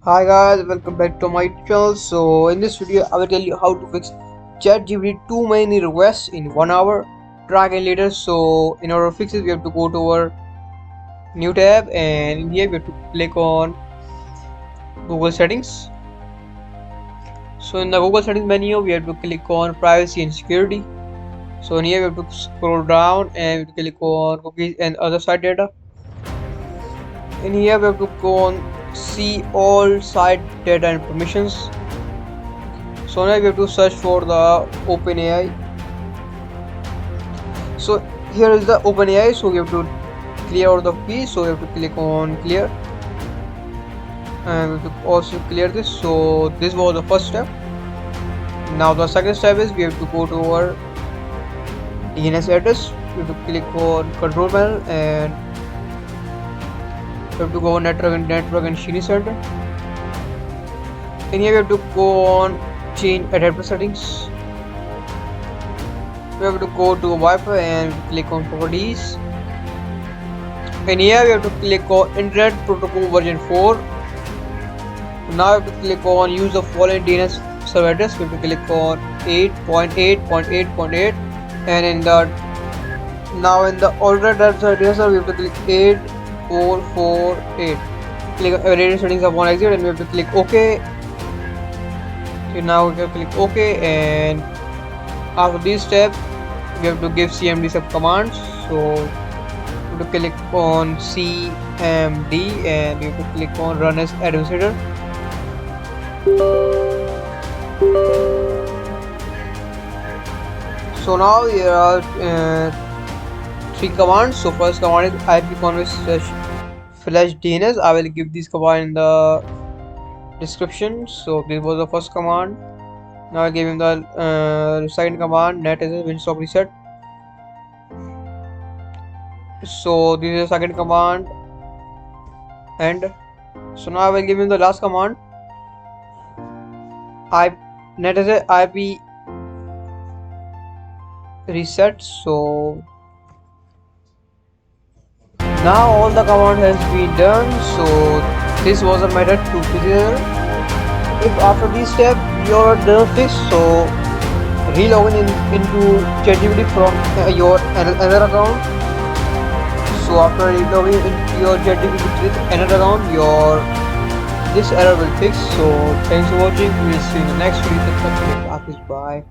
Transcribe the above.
Hi guys, welcome back to my channel. So in this video I will tell you how to fix ChatGPT too many requests in 1 hour. Try again later. So in order to fix it, we have to go to our new tab, and in here we have to click on Google settings. So in the Google settings menu we have to click on privacy and security. So in here we have to scroll down and we have to click on cookies and other site data. In here we have to go on see all site data and permissions. So now we have to search for the OpenAI. So here is the OpenAI. So we have to clear all the keys. So we have to click on clear, and we have to also clear this. So this was the first step. Now the second step is we have to go to our DNS address. We have to click on control panel, and we have to go on network and Shiny center. In here we have to go on change adapter settings. We have to go to Wi-Fi and click on properties. And here we have to click on Internet Protocol version 4. Now we have to click on use the following DNS server address. We have to click on 8.8.8.8, and in the alternate DNS server we have to click 8448. Click on radio settings of one exit, and we have to click OK. So now we have to click OK, and after this step we have to give cmd sub commands. So we have to click on cmd, and we have to click on run as administrator. So now here are three commands. So first command is ipconfig /flushdns. I will give this command in the description. So this was the first command. Now I give him the second command, netsh winsock reset. So this is the second command, and so now I will give him the last command, netsh ip reset. So now all the command has been done. So this was a method to clear. If after this step you are done fixed, so re-login into ChatGPT from your another account. So after re-logging into your ChatGPT with another account, this error will fix. So thanks for watching. We will see you in the next video. Bye.